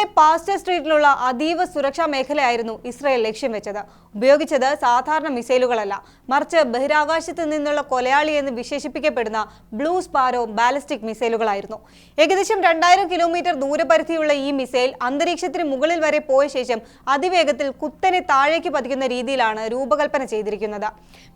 ഗസയിലെ പാസ്റ്റർ സ്ട്രീറ്റിലുള്ള അതീവ സുരക്ഷാ മേഖലയായിരുന്നു ഇസ്രായേൽ ലക്ഷ്യം വെച്ചത്. ഉപയോഗിച്ചത് സാധാരണ മിസൈലുകളല്ല, മറിച്ച് ബഹിരാകാശത്ത് നിന്നുള്ള കൊലയാളി എന്ന് വിശേഷിപ്പിക്കപ്പെടുന്ന ബ്ലൂ സ്പാരോ ബാലിസ്റ്റിക് മിസൈലുകളായിരുന്നു. ഏകദേശം 2000 കിലോമീറ്റർ ദൂരപരിധിയുള്ള ഈ മിസൈൽ അന്തരീക്ഷത്തിന് മുകളിൽ വരെ പോയ ശേഷം അതിവേഗത്തിൽ കുത്തനെ താഴേക്ക് പതിക്കുന്ന രീതിയിലാണ് രൂപകൽപ്പന ചെയ്തിരിക്കുന്നത്.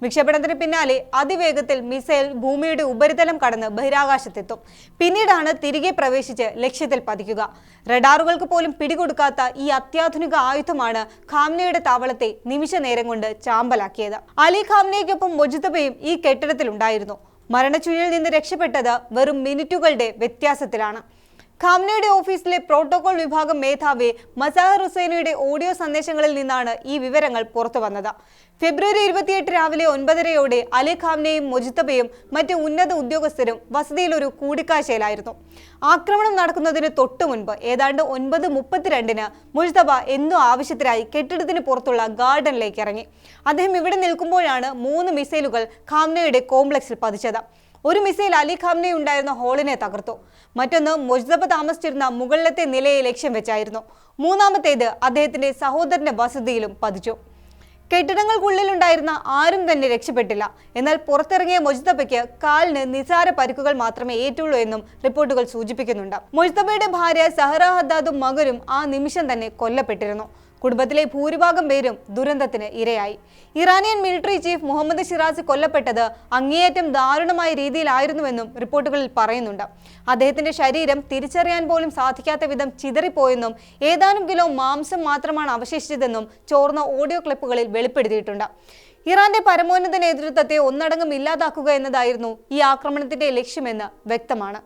വിക്ഷേപണത്തിന് പിന്നാലെ അതിവേഗത്തിൽ മിസൈൽ ഭൂമിയുടെ ഉപരിതലം കടന്ന് ബഹിരാകാശത്തെത്തും. പിന്നീടാണ് തിരികെ പ്രവേശിച്ച് ലക്ഷ്യത്തിൽ പതിക്കുക. റഡാറുകൾക്ക് പോലും പിടികൊടുക്കാത്ത ഈ അത്യാധുനിക ആയുധമാണ് ഖാംനയുടെ താവളത്തെ നിമിഷ നേരം കൊണ്ട് ചാമ്പലാക്കിയത്. അലി ഖാംനയ്ക്കൊപ്പം മൊജ്തബയും ഈ കെട്ടിടത്തിലുണ്ടായിരുന്നു. മരണച്ചുഴിയിൽ നിന്ന് രക്ഷപ്പെട്ടത് വെറും മിനിറ്റുകളുടെ വ്യത്യാസത്തിലാണ്. ഖാംനയുടെ ഓഫീസിലെ പ്രോട്ടോകോൾ വിഭാഗം മേധാവി മസാഹർ ഹുസൈനയുടെ ഓഡിയോ സന്ദേശങ്ങളിൽ നിന്നാണ് ഈ വിവരങ്ങൾ പുറത്തു വന്നത്. ഫെബ്രുവരി 28 രാവിലെ 9:30 അലി ഖാംനയും മൊജ്തബയും മറ്റ് ഉന്നത ഉദ്യോഗസ്ഥരും വസതിയിൽ ഒരു കൂടിക്കാഴ്ചയിലായിരുന്നു. ആക്രമണം നടക്കുന്നതിന് തൊട്ടു മുൻപ് ഏതാണ്ട് 9:32 മൊജ്തബ എന്തോ ആവശ്യത്തിനായി കെട്ടിടത്തിന് പുറത്തുള്ള ഗാർഡനിലേക്ക് ഇറങ്ങി. അദ്ദേഹം ഇവിടെ നിൽക്കുമ്പോഴാണ് 3 മിസൈലുകൾ ഖാംനയുടെ കോംപ്ലക്സിൽ പതിച്ചത്. ഒരു മിസൈൽ അലി ഖാംനെ ഉണ്ടായിരുന്ന ഹാളിനെ തകർത്തു. മറ്റൊന്ന് മൊജ്തബ താമസിച്ചിരുന്ന മുകളിലത്തെ നിലയെ ലക്ഷ്യം വെച്ചായിരുന്നു. മൂന്നാമത്തേത് അദ്ദേഹത്തിന്റെ സഹോദരന്റെ വസതിയിലും പതിച്ചു. കെട്ടിടങ്ങൾക്കുള്ളിലുണ്ടായിരുന്ന ആരും തന്നെ രക്ഷപ്പെട്ടില്ല. എന്നാൽ പുറത്തിറങ്ങിയ മൊജ്തബയ്ക്ക് കാലിന് നിസാര പരിക്കുകൾ മാത്രമേ ഏറ്റുള്ളൂ എന്നും റിപ്പോർട്ടുകൾ സൂചിപ്പിക്കുന്നുണ്ട്. മൊജ്തബയുടെ ഭാര്യ സഹറ ഹദ്ദാദും മകനും ആ നിമിഷം തന്നെ കൊല്ലപ്പെട്ടിരുന്നു. കുടുംബത്തിലെ ഭൂരിഭാഗം പേരും ദുരന്തത്തിന് ഇരയായി. Iranian military chief Mohammad Shirazi കൊല്ലപ്പെട്ടത് അങ്ങേയറ്റം ദാരുണമായ രീതിയിലായിരുന്നുവെന്നും റിപ്പോർട്ടുകളിൽ പറയുന്നുണ്ട്. അദ്ദേഹത്തിന്റെ ശരീരം തിരിച്ചറിയാൻ പോലും സാധിക്കാത്ത വിധം ചിതറിപ്പോയെന്നും ഏതാനും കിലോ മാംസം മാത്രമാണ് അവശേഷിച്ചതെന്നും ചോർന്ന ഓഡിയോ ക്ലിപ്പുകളിൽ വെളിപ്പെടുത്തിയിട്ടുണ്ട്. ഇറാന്റെ പരമോന്നത നേതൃത്വത്തെ ഒന്നടങ്കം ഇല്ലാതാക്കുക എന്നതായിരുന്നു ഈ ആക്രമണത്തിന്റെ ലക്ഷ്യമെന്ന് വ്യക്തമാണ്.